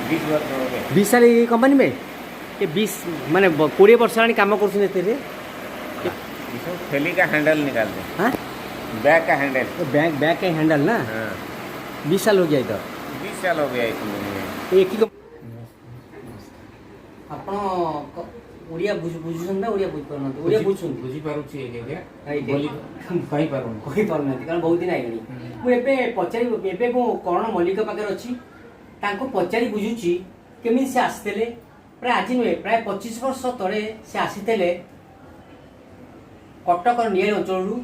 20 वर्ष हो गए। 20 साल ये कंपनी में ये 20 माने 20 वर्ष आनी काम कर इसमें थैली का हैंडल निकालते हैं। हाँ बैग का हैंडल। बैग बैग का हैंडल ना हाँ 20 साल हो गया इधर 20 साल हो गया इस कंपनी में। एक ही ଆପଣ ଓଡ଼ିଆ ବୁଝୁଛନ୍ତି ନା ଓଡ଼ିଆ ବୁଝିପାରୁନାହାନ୍ତି ଓଡ଼ିଆ ବୁଝୁଛନ୍ତି ବୁଝିପାରୁଛି ଆଜ୍ଞା ବୋଲି କହିପାରୁନି କହିପାରୁନାହାନ୍ତି କାରଣ ବହୁତ ଦିନ ହେଇଗଣି ମୁଁ ଏବେ ପଚାରି ଏବେ ମୁଁ କରଣ ମଲ୍ଲିକ ପାଖରେ ଅଛି ତାଙ୍କୁ ପଚାରି ବୁଝୁଛି କେମିତି ସେ ଆସିଥିଲେ ପ୍ରାୟ ଆଜି ନୁହେଁ ପ୍ରାୟ 25 ବର୍ଷ ତଳେ ସେ ଆସିଥିଲେ କଟକ ନିଆଳି ଅଞ୍ଚଳରୁ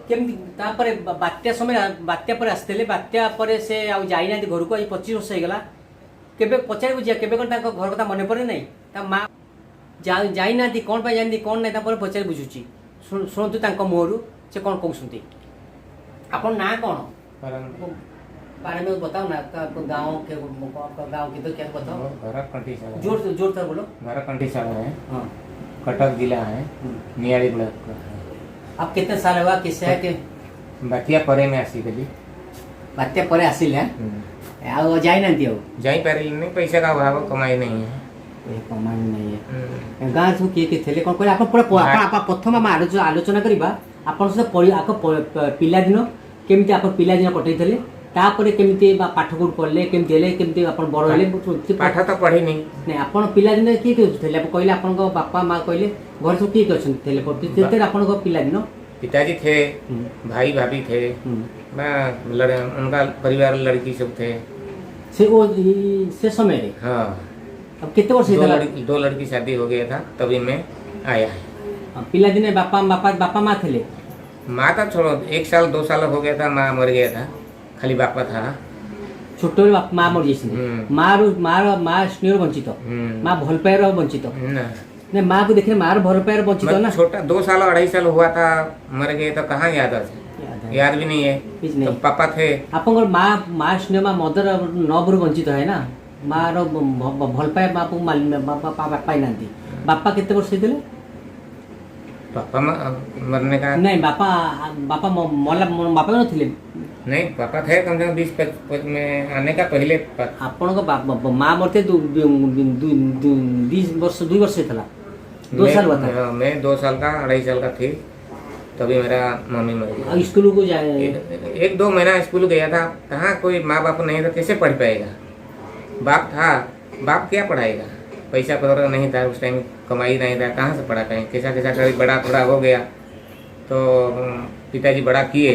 କେମିତି ତାପରେ ବାତ୍ୟା ସମୟରେ ବାତ୍ୟା ପରେ ଆସିଥିଲେ ବାତ୍ୟା ପରେ ସେ ଆଉ ଯାଇନାହାନ୍ତି ଘରକୁ ଆଜି 25 ବର୍ଷ ହେଇଗଲା केबे पचारि बुझिया केबे कोन ताको घर कथा मने पड़े नहीं ता मां जाई नाती कोन पा जानती कोन नहीं ता पर पचारि बुझुची सुनतु ताको मोहरु से कोन कहउसुंती आपन ना कोन बारे में बताओ ना गांव के गांव के तो क्या बताओ घर कंठी साल जोर जोर तर बोलो घर कंठी साल है। हां कटक जिला है नियाली ब्लॉक। आप कितने साल हुआ किसे है के बातिया परे में आसी गली बात्या परे आसिल है आ जाई नांती हो जाई पारिल नहीं पैसा का अभाव कमाई नहीं है ए कमाई नहीं है गां सु के थेले कोन कोला आपण पूरा आपण प्रथम हम आलोचना करबा आपण से आको पिला दिन केमिति आपण पिला दिन कटै थले तापरे केमिति बा पाठ कोड पढले केमिति हेले केमिति आपण बड़ हेले पाठ तो पढ़ी नहीं नहीं आपण पिला दिन की थले कहले आपण को बापा मां कहले घर सब की करछन थले तेते आपण को पिला दिन पिताजी थे भाई भाभी थे उनका परिवार लड़की सब थे से समय रे। हाँ अब कितने वर्ष दो लड़की शादी हो गया था तभी मैं आया है। पिला दिन बापा माँ थे माँ था छोड़ो 1 साल 2 साल हो गया था माँ मर गया था खाली बापा था छोट माँ मर जाए माँ स्नेह वंचित माँ भल पाएर वंचित नहीं माँ को देखने माँ भल पाएर वंचित ना छोटा 2 साल 2.5 साल हुआ था मर गए तो कहाँ याद याद भी नहीं है तो पापा थे आप माँ स्नेह माँ मदर नबरू वंचित है ना माँ भल पाए बापू पाई ना बापा केते वर्ष थे पापा मरने का नहीं बापा मल्ला बापा न थे नहीं पापा थे कम से कम 20 में आने का पहले आपण को माँ मरते 2 वर्ष था 2 साल हुआ था मैं 2 साल का 2.5 साल का थी तभी मेरा मम्मी मर गई। स्कूल को जाए 1-2 महीना स्कूल गया था कहाँ कोई माँ बाप नहीं था कैसे पढ़ पाएगा बाप था बाप क्या पढ़ाएगा पैसा पत्र नहीं था उस टाइम कमाई नहीं था कहाँ से पढ़ा पाएंगे कैसा कैसा कर बड़ा थोड़ा हो गया तो पिताजी बड़ा किए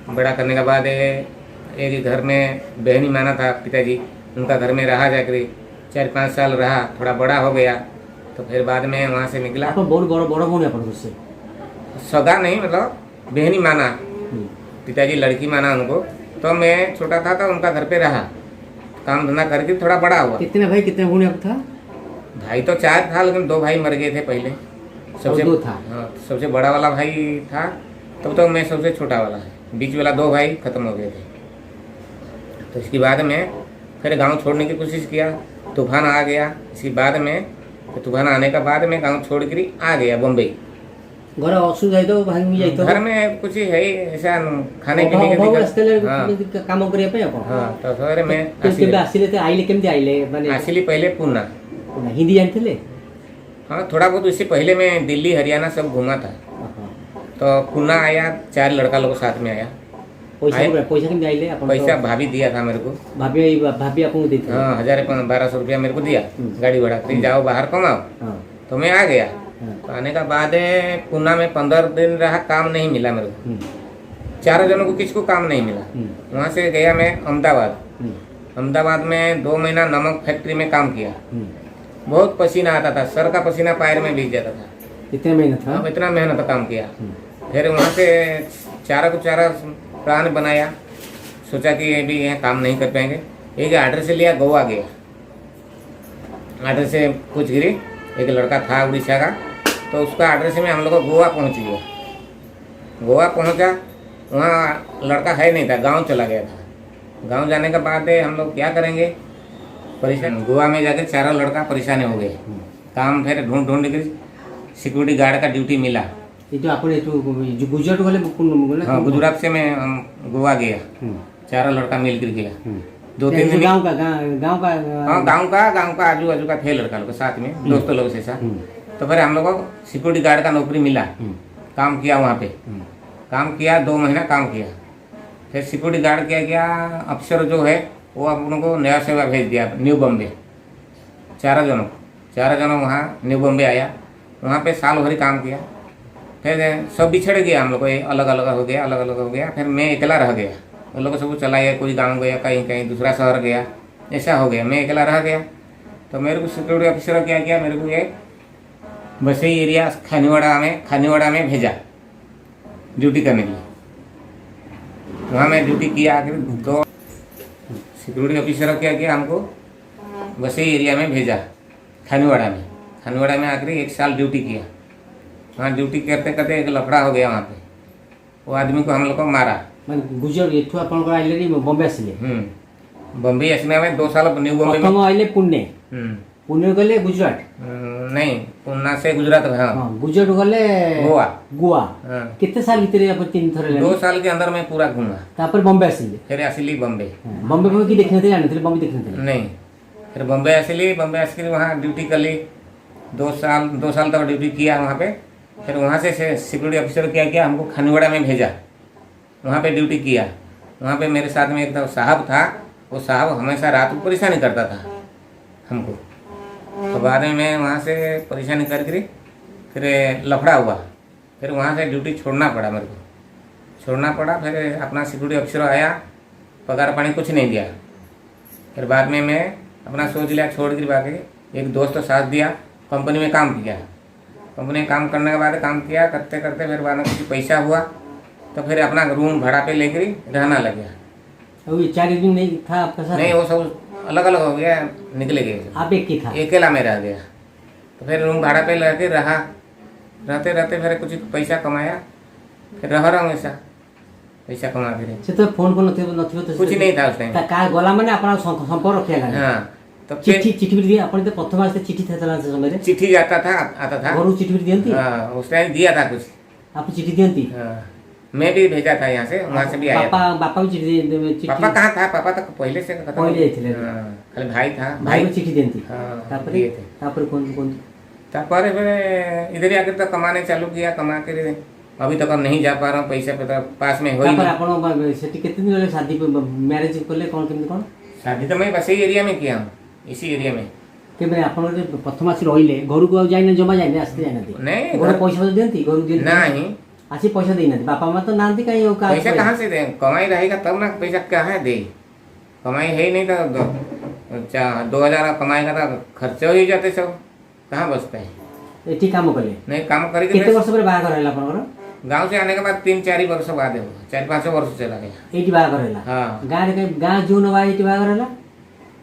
बड़ा करने के बाद एक घर में बहनी माना था पिताजी उनका घर में रहा जाकर 4-5 साल रहा थोड़ा बड़ा हो गया तो फिर बाद में वहाँ से निकला बहुत बड़ा होने पर उससे सगा नहीं मतलब बहनी माना पिताजी लड़की माना उनको तो मैं छोटा था तो उनका घर पे रहा काम धंधा करके थोड़ा बड़ा हुआ। कितने भाई कितने होने अब था भाई तो 4 था लेकिन 2 भाई मर गए थे पहले सबसे 2 था हाँ सबसे बड़ा वाला भाई था तब तो मैं सबसे छोटा वाला है बीच वाला 2 भाई खत्म हो गए थे। तो इसके बाद में फिर गांव छोड़ने की कोशिश किया तूफान आ गया इसके बाद में तूफान आने के बाद में गांव छोड़ कर आ गया बम्बई घर असुविधा तो भांगी जाई तो घर में कुछ है ऐसा खाने पीने के काम करे पे अपन हां तो सर मैं केबे आसिले ते आइले केमते आइले माने आसिली पहले पुणे हिंदी जानते हां थोड़ा बहुत उससे पहले मैं दिल्ली हरियाणा सब घूमा था तो पुणे आया 4 लड़का लोग साथ में आया पैसा केमते आइले अपन पैसा भाभी दिया था मेरे को भाभी आपको दी थी हां 1200 रुपया मेरे को दिया गाड़ी भाड़ा तुम जाओ बाहर कमाओ तो मैं आ गया तो आने का बाद पुणे में 15 दिन रहा काम नहीं मिला मेरे को 4 जनों को किसको काम नहीं मिला वहाँ से गया मैं अहमदाबाद में 2 महीना नमक फैक्ट्री में काम किया बहुत पसीना आता था सर का पसीना पैर में भीग जाता था इतना मेहनत काम किया फिर वहाँ से चारा प्लान बनाया सोचा कि ये भी यहाँ काम नहीं कर पाएंगे एक आर्डर से लिया गोवा गया आर्डर से कुछ गिरी एक लड़का था उड़ीसा का तो उसका एड्रेस में हम लोग गोवा पहुंच गया गोवा पहुंचा वहाँ लड़का है नहीं था गांव चला गया था गांव जाने के बाद हम लोग क्या करेंगे परेशान गोवा में जाकर 4 लड़का परेशान हो गए काम फिर ढूंढ कर सिक्योरिटी गार्ड का ड्यूटी मिला ये तो आपने जो गुजरात वाले हाँ गुजरात से मैं गोवा गया 4 लड़का मिल कर गया 2-3 दिन गांव का हाँ गांव का आजू बाजू का थे लड़का लोग साथ में दोस्तों लोग से साथ। तो फिर हम लोगों को सिक्योरिटी गार्ड का नौकरी मिला, काम किया वहाँ पे, काम किया 2 महीना काम किया। फिर सिक्योरिटी गार्ड क्या किया, अफसर जो है वो आप उनको नया सेवा भेज दिया न्यू बॉम्बे, 4 जनों वहाँ न्यू बॉम्बे आया, वहाँ पे साल भरी काम किया। फिर सब बिछड़ गया, हम लोग को अलग अलग हो गया। फिर मैं अकेला रह गया, उन लोगों सब चला गया, कोई गाँव गया, कहीं दूसरा शहर गया, ऐसा हो गया, मैं अकेला रह गया। तो मेरे को सिक्योरिटी ऑफिसर क्या किया, मेरे को ये बसई एरिया खानीवाड़ा में भेजा ड्यूटी करने के लिए। वहाँ मैं ड्यूटी किया। तो सिक्योरिटी ऑफिसर क्या किया, हमको बसई एरिया में भेजा खानीवाड़ा में आकर 1 साल ड्यूटी किया। वहाँ ड्यूटी करते करते एक लफड़ा हो गया वहाँ पे, वो आदमी को हम लोग को मारा। गुजर एठू आपन आइले बॉम्बे आसिले बॉम्बे आसने में 2 साल न्यू बॉम्बे प्रथम आइले पुणे गले गुजरात नहीं पुणे से गुजरात गुजरात गले गोवा हाँ। कितने साल भीतर आप 3 थर 2 साल के अंदर मैं पूरा घूमा। तापर बॉम्बे आसिले फिर आसिली बॉम्बे में कि देखने थे जाने थे बॉम्बे देखने थे नहीं। फिर बॉम्बे आसिली वहाँ ड्यूटी कर ली 2 साल तक ड्यूटी किया वहाँ पे। फिर वहाँ से सिक्योरिटी ऑफिसर क्या किया, हमको खानीवाड़ा में भेजा, वहाँ पे ड्यूटी किया। वहाँ पे मेरे साथ में एक साहब था, वो साहब हमेशा रात को परेशानी करता था हमको। तो बाद में मैं वहाँ से परेशानी करके फिर लफड़ा हुआ, फिर वहाँ से ड्यूटी छोड़ना पड़ा मेरे को, फिर अपना सिक्योरिटी ऑफिसर आया, पगार पानी कुछ नहीं दिया। फिर बाद में मैं अपना सोच लिया छोड़ कर बाकी एक दोस्त साथ दिया, कंपनी में काम किया। कंपनी में काम करने के बाद काम किया करते करते फिर बाद में कुछ पैसा हुआ तो फिर अपना रूम भाड़ा पे लेकर रहना लग गया। अभी 4 दिन नहीं था आपका साथ? नहीं, वो सब अलग अलग हो गया, निकले गए। आप एक ही था? अकेला में रह गया। तो फिर रूम भाड़ा पे लेके रहा, रहते रहते फिर कुछ पैसा कमाया, फिर रह रहा हूँ ऐसा पैसा कमा फिर। से तो फोन को नथिबो कुछ नहीं था उस टाइम। का गला माने अपना संपर्क रखेला। हां, तो चिट्ठी भी दिया अपन? तो प्रथम आस्ते चिट्ठी था चला से समय रे चिट्ठी आता था घरों चिट्ठी भी दियंती? हां, उस टाइम दिया था कुछ। आप चिट्ठी दियंती? हां, मैं भी भेजा था यहाँ से, वहाँ से भी आया। पापा भी चिट्ठी? पापा कहाँ था, पापा तो पहले से खत्म हो गए। खाली भाई था, भाई को चिट्ठी दियंती। तापर कौन तापर फिर इधर आकर तो कमाने चालू किया, कमा के अभी तक नहीं जा पा रहा हूँ, पैसा पे पास में होई नहीं। आपण सेठी कितने दिन शादी मैरिज करले कौन केमती कौन? शादी तो मैं बस ही एरिया में किया हूँ, इसी एरिया में। के माने आपण प्रथम आसी रहिले घर को जाइना जमा जाइना आस्ते जाइना दी? नहीं, घर पैसा दियंती? घर दियंती नहीं, आसी पैसा देना बापा मां तो नांती कहीं का पैसा कहाँ से दे? कमाई रहेगा तब ना, पैसा कहाँ दे? कमाई है ही नहीं तो 2000 कमाएगा तो खर्चे हो ही जाते सब, कहाँ बचते हैं? एठी काम करले नहीं, काम करेंगे। कितने वर्ष पर बाहर रहला आपण? गांव से आने के बाद 3-4 वर्ष बाद 4-5 वर्ष चला गया। एठी बाहर रहला? हां, गां जो नवा एठी बाहर रहला,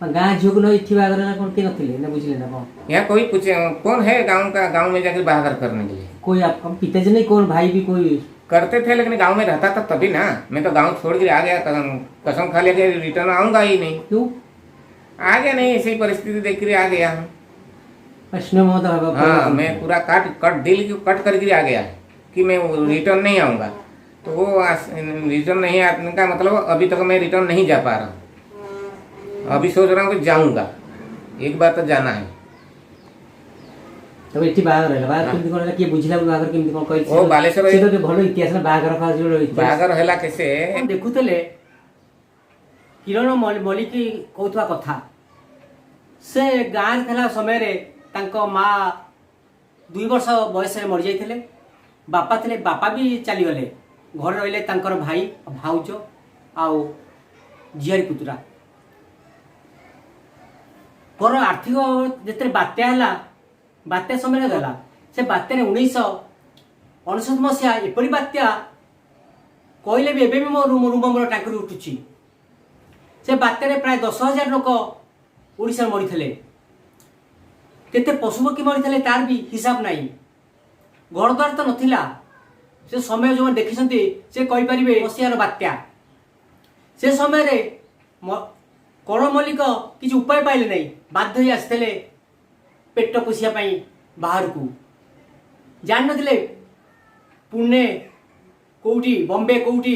गां जो न एठी बाहर रहला कोन के नथिले न बुझले ना कौन? यहां कोई पूछे कौन है गांव में जाकर बाहर करने के लिए? कोई आपका पिताजी नहीं, कौन भाई भी कोई करते थे, लेकिन गांव में रहता था तभी ना। मैं तो गांव छोड़ के आ गया, कसम खा लिया कि रिटर्न आऊंगा ही नहीं। क्यों आ गया? नहीं, ऐसी परिस्थिति देख कर आ गया हूँ। हाँ, मैं पूरा दिल की कट करके आ गया कि मैं रिटर्न नहीं आऊंगा। तो वो रिटर्न नहीं आने का मतलब अभी तक मैं रिटर्न नहीं जा पा रहा हूँ। अभी सोच रहा हूँ कि जाऊंगा, एक बार तो जाना है। तो एठी बाहर रहला, बाहर केमती कोन के बुझिला बाहर केमती कोन कहि? ओ बालेश्वर से तो भलो इतिहास ना बाहर का जो इतिहास बाहर हैला कैसे देखुतले किरण मलिक कहतवा कथा से गाँ थला समय रे तांको माँ 2 वर्ष बयस मर जाइथिले। बापा थे, बापा भी चली गले, घर रहिले तांकर भाई भाउज आउ झियारी पुतुरा। पर आर्थिक जिते बात्या है, बात्या समय गला से बात्या 1999 मसीहा एपरी बात्या कहले भी एवं मो रूम टांकुरी उठुची। से बात्या प्राय 10,000 लोक ओडिशा मरी, केते पशु पक्षी मरी तार भी हिसाब नहीं। घर द्वार तो नथिला से समय जो देखी से कहींपारे मसीहार बात्या से समय रे कर्ण मल्लिक किसी उपाय पाइले नहीं, बाध्य आसते पेट पोषापी बाहर को जान नथिले पुणे कौटी बॉम्बे कौटी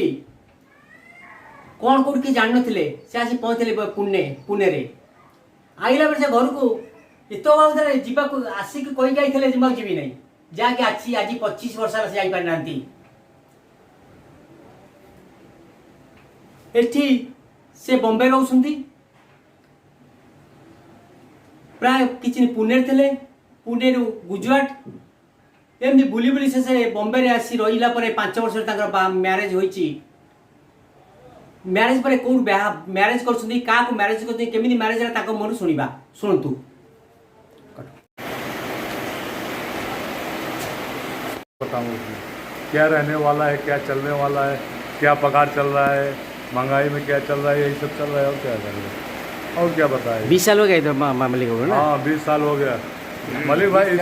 कौन कौट किए जान नथिले से आसी पहुंचले पुणे रे आइला बेले से घर को एतो भाव जीवा को आसिक कही जाइए जीवा जीवी नहीं जाके आज आज 25 वर्ष से जाई पार नांती एठी से बॉम्बे रहउछंती प्राय किछि पुणे थे पुणे रु गुजरात एमती बुली बुली से बॉम्बे रे आसी रहिला परे 5 वर्ष ताकर मैरिज होईची मैरिज पर कौन मैरिज कर क्या मैरिज करमी मैरिज मन शुणा शुणु बताऊँ क्या रहने वाला है, क्या चलने वाला है, क्या पगार चल रहा है, महंगाई में क्या चल रहा है, यही सब चल रहा है और क्या कर रहे हैं और क्या बताए। 20 साल हो गया इधर मलिक हो ना। हाँ 20 साल हो गया मलिक भाई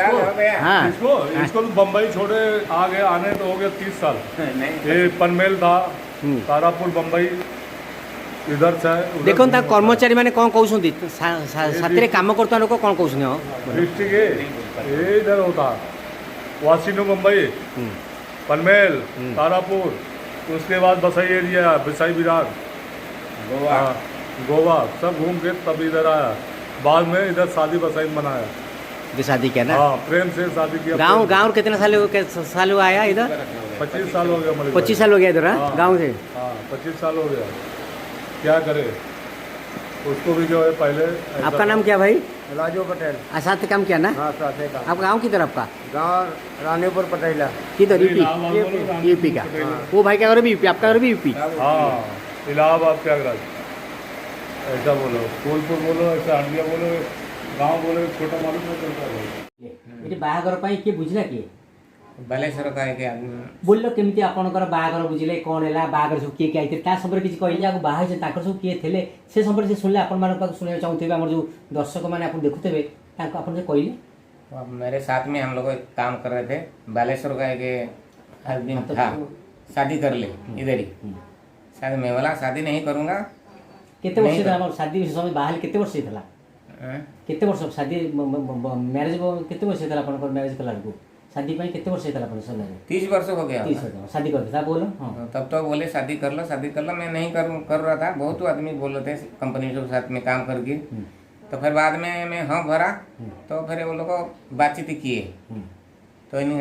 हाँ। इसको तो बम्बई छोड़े आ गए आने तो हो गया 30 साल। ये पनमेल था तारापुर बम्बई इधर से देखो कर्मचारी मैंने कौन कहते साथी काम करता लोक कौन कहते डिस्ट्रिक्ट ये इधर होता वासिनो मुंबई पनमेल तारापुर उसके बाद बसई एरिया बिसाई विरार गोवा गोवा सब घूम के तब इधर आया। बाद में इधर शादी बसई में बनाया। शादी किया ना। हाँ प्रेम से शादी किया। गांव कितने साल हुआ आया इधर 25 साल हो गया। 25 साल हो गया इधर गांव से। हाँ 25 साल हो गया क्या करे उसको भी जो है पहले। आपका नाम क्या भाई? राजू पटेल। साथ काम किया ना। हाँ साथे का। आपका गांव किधर? आपका गाँव रानीपुर पटेला। किधर? यूपी का। वो भाई क्या करे भी यूपी, आपका घर भी यूपी। हाँ इलाहाबाद प्रयागराज ऐसा बोलो, फूलपुर बोलो, ऐसा हंडिया बोलो, गांव बोलो, छोटा मालूम नहीं चलता भाई। ये बाहागर पाई के बुझला के बालेश्वर का एक आदमी बोल केमती आपनकर बाहागर बुझले कौन हैला बाहागर सब किए आइते ता संपर्क किछि कहले आगु बाहा जे ताकर सब किए थेले से संपर्क से सुनले आपन मान पाक सुने चाहूथबे हमर जो दर्शक माने आपन देखुथबे ताको आपन जे कहले। अब मेरे साथ में हम लोग एक काम कर रहे थे। बालेश्वर का एक आदमी था शादी कर ले इधर ही। शायद मैं बोला शादी नहीं करूँगा। केते वर्ष था हमर शादी समय बाहल केते वर्ष थला? केते वर्ष शादी मैरिज केते वर्ष थला आपन मैरिज कला को शादी पाई केते वर्ष थला आपन समय? 30 वर्ष हो गया। 30 वर्ष शादी करते था बोलो। हां तब तो बोले शादी कर लो। मैं नहीं कर रहा था। बहुत आदमी बोल रहे थे कंपनी के साथ में काम करके। तो फिर बाद में मैं हाँ भरा तो फिर वो लोग बातचीत किए। तो इन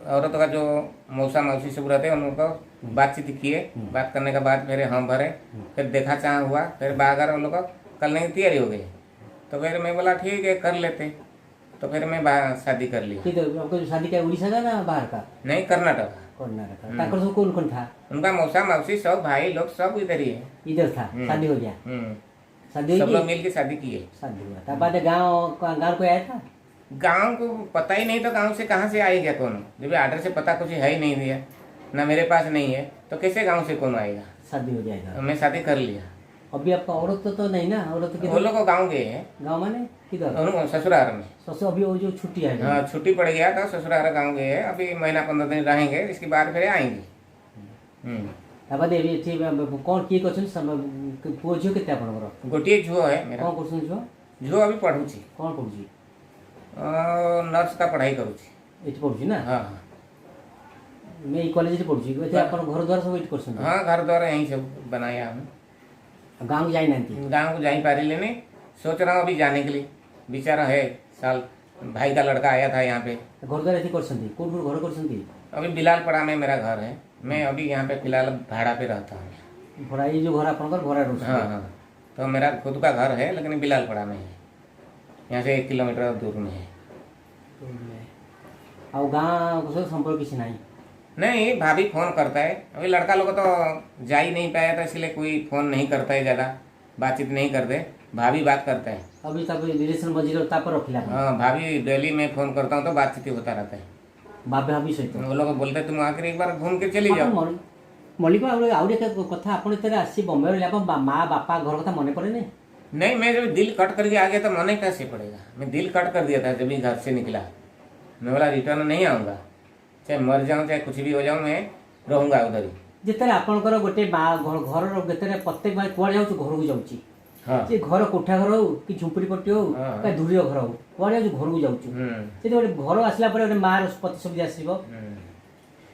औरतों का जो मौसा मौसी सब रहते उन लोगों को बातचीत किए। बात करने के बाद फिर हाँ भरे। फिर देखा चाह हुआ। फिर बाहर उन लोग करने की तैयारी हो गई। तो फिर मैं बोला ठीक है कर लेते। तो फिर मैं शादी कर ली। आपका जो शादी क्या उड़ीसा का ना बाहर का? नहीं कर्नाटक। कर्नाटक। ताकर सब कौन कौन था? उनका मौसा मौसी सब भाई लोग सब इधर ही है। इधर था। शादी हो गया। शादी सब लोग मिल के शादी किए। शादी हुआ तब बाद गाँव को आया था। गांव को पता ही नहीं तो गांव से कहाँ से आएगा कौन? जब आर्डर से पता कुछ है ही नहीं दिया ना मेरे पास नहीं है तो कैसे गांव से कौन आएगा? शादी हो जाएगा। मैं शादी कर लिया। अभी आपका औरत तो नहीं ना? औरत तो वो लोग गाँव गए हैं। गाँव माने किधर? ससुराल में। ससुर अभी वो जो छुट्टी है। हाँ छुट्टी पड़ गया था ससुराल गाँव गए हैं। अभी महीना 15 दिन रहेंगे इसके बाद फिर आएंगे। ताबाद एठी कौन किए करछन पुओ झियो केते आपनकर? गोटिए झुओ है मेरा। कौन करछन झियो? झुओ अभी पढ़ुची। कौन पढ़ुची? नर्स का पढ़ाई करूची। एठी पढ़ुची ना? हाँ मैं ई कॉलेज रे पढ़ुची। एथे आपन घर द्वार सब एठी करछन? हाँ घर द्वार यहीं सब बनाया हम। गाँव जाई नांती? गाँव को जाई पारी लेने सोच रहा हूँ अभी जाने के लिए। बेचारा है साल भाई का लड़का आया था यहाँ पे। घर द्वार एठी करछन? कौन घर करछन? अभी बिलालपड़ा में मेरा घर है। मैं अभी यहाँ पे फिलहाल भाड़ा पे रहता हूँ। भाड़ा ये जो घर आपनकर भाड़ा रोज? हाँ तो मेरा खुद का घर है लेकिन बिलालपड़ा में है। यहाँ से 1 किलोमीटर दूर में है। और गाँव से संपर्क किसी नहीं भाभी फोन करता है। अभी लड़का लोग तो जा ही नहीं पाया था इसलिए कोई फोन नहीं करता है। ज़्यादा बातचीत नहीं करते। भाभी बात करता है। अभी तक रिलेशन मजीर पर रखिला? हाँ भाभी डेली में फोन करता हूँ तो बातचीत होता रहता है। भाभी सहित वो लोग बोलते तुम आकर एक बार घूम के चली जाओ। मल्लिक कथा आपन आसी बम्बे माँ बापा घर कथा मन पड़े नहीं मैं जब दिल कट करके आ गया तो मन कैसे पड़ेगा? मैं दिल कट कर दिया था जब भी घर से निकला। मैं बोला रिटर्न नहीं आऊँगा। चाहे मर जाऊँ चाहे कुछ भी हो जाऊँ मैं रहूँगा उधर ही। जितने आपंकर गोटे घर जितने प्रत्येक बार कुआड़े जाऊँ घर को जाऊँगी। से घर कोठा घर हो कि झुंपड़ी पट्टी हो कि दूरी घर हो कुआड़े जाऊँ घर को जाऊँ। गोटे घर आसला मार प्रतिशब्द आसो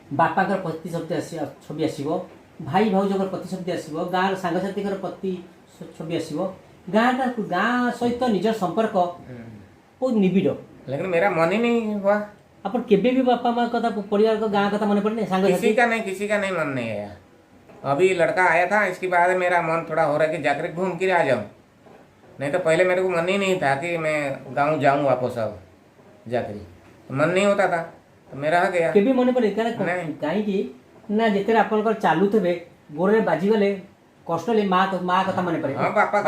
बापाकर प्रतिशब्द छवि आसो भाई भाउजर प्रतिशब्द आसो गाँव सांगसाथी प्रति छवि आसो गाँ सहित निज संपर्क बहुत निबिड़। लेकिन मेरा मन ही नहीं हुआ। आप केबे भी बापा माँ कथा परिवार का गाँव कथा मन पड़े किसी का नहीं मन नहीं है। अभी लड़का आया था, इसके बाद मेरा मन थोड़ा हो रहा है कि जाकर घूम के आ जाऊँ। नहीं तो पहले मेरे को मन ही नहीं था कि मैं गाँव जाऊँ वापस अब जाकर, तो मन नहीं होता था, तो मेरा रह गया। केबे मन पड़े कहीं ना जिते आप चालू थे गोरे बाजी गले कष्ट ले माँ कथा मन पड़े। हाँ, बापा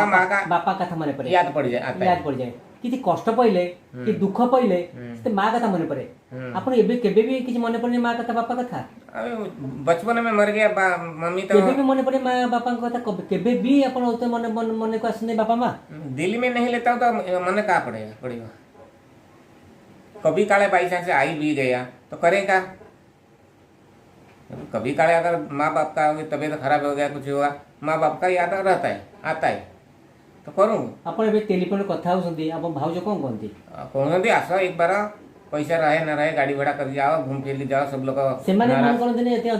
कथा मन पड़े, याद पड़ जाए किसी कष्ट पड़े कि दुख पड़े माँ कथा मन पड़े। आप केबे भी किसी मन पड़े माँ कथा बापा कथा? बचपन में मर गया मम्मी तो केबे भी मन पड़े माँ बापा कथा? केबे भी आप मन को आसने बापा माँ दिल में नहीं लेता हूँ तो मन कहाँ पड़ेगा। कभी काले बाई चांस आई भी गया तो करेगा। कभी काले अगर माँ बाप का तबीयत खराब हो गया, कुछ हुआ, माँ बाप का याद रहता है, आता है तो करूँ। आप टेलीफोन कथा होती आप भाउज कौन कहते आस एक बार पैसा रहे न रहे गाड़ी भाड़ा कर जाओ, घूम फिर के जाओ। सब लोग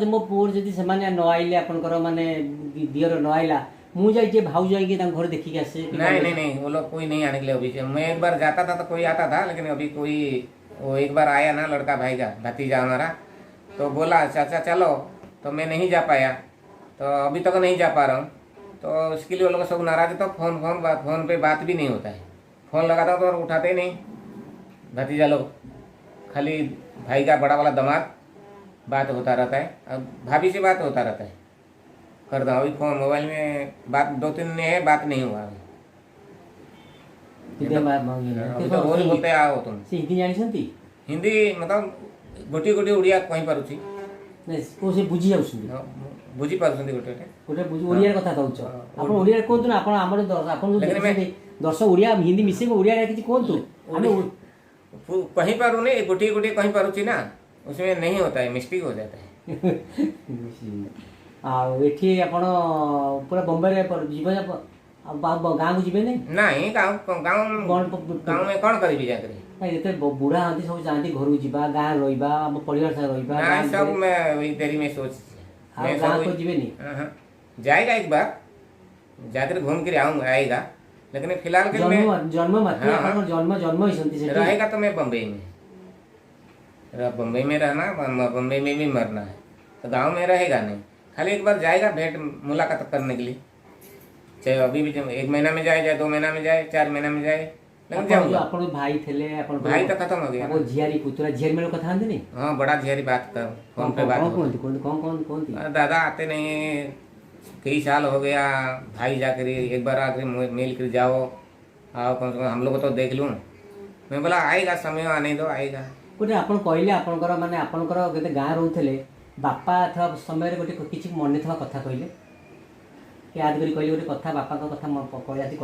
मो पुअर जदि से न आइले आपनकर माने दियर न आइला मु जाइए भाउज जाइए घर देखिए आसे? नहीं वो लोग कोई नहीं आने के लिए। अभी मैं एक बार जाता था तो कोई आता था, लेकिन अभी कोई वो एक बार आया ना लड़का भाई का भतीजा हमारा, तो बोला चाचा चलो, तो मैं नहीं जा पाया, तो अभी तक नहीं जा पा रहा हूँ। तो इसके लिए वो लोग सब नाराज है। तो फोन पे बात भी नहीं होता है। फोन लगाता हूँ तो उठाते ही नहीं भतीजा लोग, खाली भाई का बड़ा वाला दामाद बात होता रहता है, अब भाभी से बात होता रहता है, कर दो। अभी फोन मोबाइल में बात 2-3 ने है, बात नहीं हुआ अभी। तो रोज बोलते आओ तुम। हिंदी जानी? हिंदी मतलब गोटी गोटी उड़िया कहीं पारुची से बुझी जाऊँ बुझी पारुଛନ୍ତି गोटे गोटे बुझी ओडिया कथा कहूछ आप ओडिया कहतु ना आप दर्शक ओडिया हिंदी मिसेक ओडिया किसी कहतु कहीं पारू नहीं, गोटी गोटी कहीं पारुची ना, उसमें नहीं होता है, मिस्टेक हो जाता है। एठी आपण पूरा बॉम्बे रे जीवन गाँव को जीवे नहीं गाँव में कौन करी जाकर बुढ़ा हाँ सब जाती घर जा गाँव रहा परिवार साथ सब मैं वही देरी में सोच गाँव को जीवे जाएगा एक बार जाकर घूम कर आएगा, लेकिन फिलहाल के जन्म जन्म रहेगा तो मैं बम्बई में रहना, बम्बई में भी मरना है, तो गांव में रहेगा नहीं। खाली एक बार जाएगा भेंट मुलाकात करने के लिए, चाहे अभी भी 1 महीना में जाए, चाहे 2 महीना में जाए, 4 महीना में जाए, लेकिन जाऊंगा। अपन भाई थे भाई तो खत्म हो गया। वो झियारी पुतरा झियारी मेरे कथा नहीं? हाँ, बड़ा झियारी बात कर फोन पे बात कौन दादा आते नहीं, कई साल हो गया, भाई जाकर एक बार आकर मिल कर जाओ, आओ कम से कम हम लोग तो देख लूँ। मैं बोला आएगा, समय आने दो, आएगा। गोटे आप कहले आपंकर माने आपंकर केते गाँ रोते बापा था समय गोटे किसी मन था कथा कहले याद करी कहले गोटे कथा बापा कथा कहते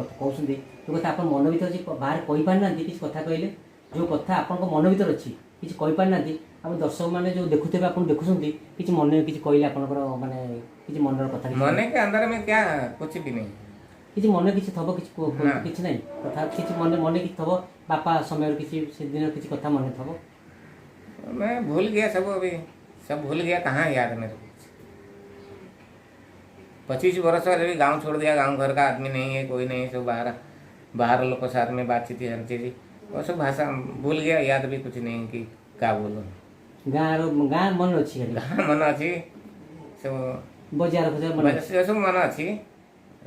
जो कथा आप मन भर अच्छी बाहर कही पार ना किसी कथा कहले जो कथा आप मन भर अच्छी किसी कही पार ना आप दर्शक मैंने जो देखुते आप देखुं कि मन कि कहले आपंकर माने कि मन कथा मन के अंदर में क्या कुछ भी नहीं, किसी मन किसी थब किसी नहीं कथा किसी मन मन कि थब बापा समय किसी से दिन किसी कथा मन थब मैं भूल गया सब, अभी सब भूल गया, कहाँ याद मेरे को। 25 वर्ष अभी गांव छोड़ दिया, गांव घर का आदमी नहीं है, कोई नहीं, सब बाहर लोग के साथ में बातचीत हर चीज, वो सब भाषा भूल गया, याद भी कुछ नहीं कि क्या बोलूँ। गाँ मन अच्छी गाँ मन अच्छी, सब बजार सब मन अच्छी,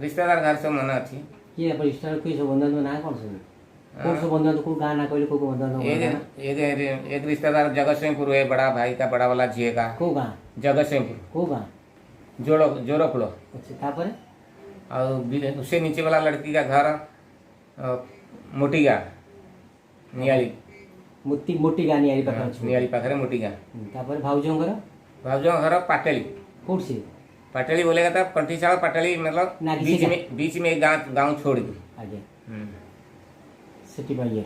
रिश्तेदार घर सब मन अच्छी। ये रिश्तेदार कोई सब बंधु ना कौन सब बंधु को गाँ ना कहले को बंधु एक रिश्तेदार जगतसिंहपुर है, बड़ा भाई का बड़ा वाला झिए का। को गाँ? जगतसिंहपुर। को गाँ? जोड़ोफलो। अच्छा, और उससे नीचे वाला लड़की का घर मोटीगा नियाली मोटीगा नियाली पाखे मोटीगा। भाउज घर पाटेली। कौन से पाटेली बोलेगा था, कंठीसाल पाटेली, मतलब बीच में एक गांव छोड़ दी आगे सेठी भाई ये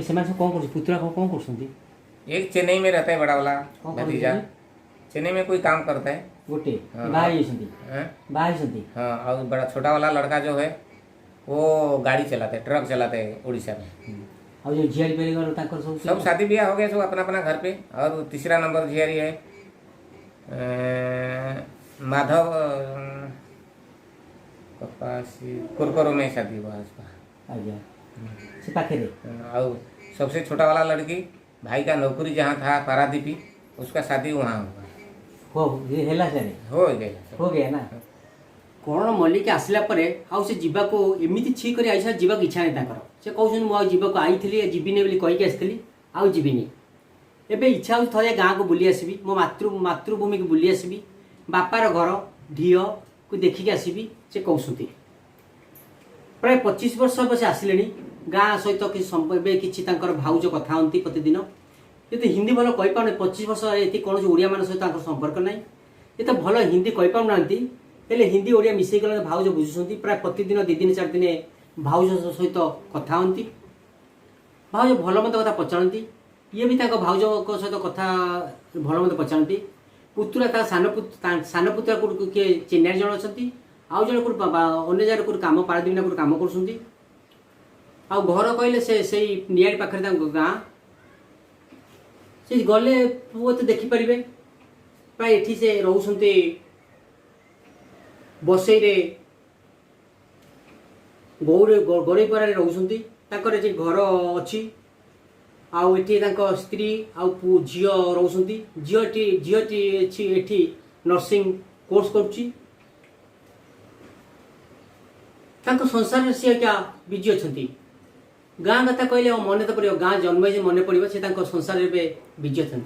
से कौन कर पुतरा कौन कर? एक चेन्नई में रहता है, बड़ा वाला भतीजा चेन्नई में कोई काम करता है, गोटे बाहर हाँ। और बड़ा छोटा वाला लड़का जो है वो गाड़ी चलाते, ट्रक चलाते हैं उड़ीसा में। और जो झियारी सब शादी ब्याह हो गया, सब अपना अपना घर पे। और तीसरा नंबर झियारी है माधव कपासी कुरकुरो में शादी हुआ उसका। आज्ञा से पाखे और सबसे छोटा वाला लड़की भाई का नौकरी जहाँ था पारादीपी, उसका शादी वहाँ हुआ। ये हेला से हो गया हो गया ना। कर्ण मल्लिक आसला परे आउ से जीवाको एमिति छी करी आइसा जीवाक इच्छा नहीं ताकर से कहउछन मु आउ जीवाको आइथिली जीबिने बोली कहि के आस्थिली आउ जीबिनी एबे इच्छा हो थरे गाँ को बुली आसबी मो मातृभूमि को बुली आसबी बापार घर ढिओ को देखिक आसबी से कहउछंती। प्राय 25 वर्ष बस आसिलेनी गाँ सहित कि भाउज कथा हंती प्रतिदिन ये हिंदी भल कही पाने 25 वर्ष ये कौन ओडिया मान सहित संपर्क ना ये तो भल हिंदी कही पाना हिंदी ओडिया मिसई गला भाउज बुझुंट प्राय प्रतिदिन 2 दिन 4 दिन भाउज सहित कथा हंती भाउज भल मत कथा पचारती ये भी भाउज सहित कथा भल मत पचारती पुतुरा सान पुतुरा को किए चेन्नई जन अच्छा आउ जन को अन्य जगह को कम पारादीप को कम कर आ घर कहले से नियाड़ी पाखे गाँ से गले पुओ तो देखिपारे प्राय एठी से रोते बसई गौरीपरार रोचे घर अच्छी आठी स्त्री आउ झी रोचे झीटी नर्सिंग कोर्स करुच्ची संसार सी क्या बिजी अच्छा गाँ कथा कहले मन तो पड़ो गाँ जन्म मन पड़ो से संसार बिजी अच्छा।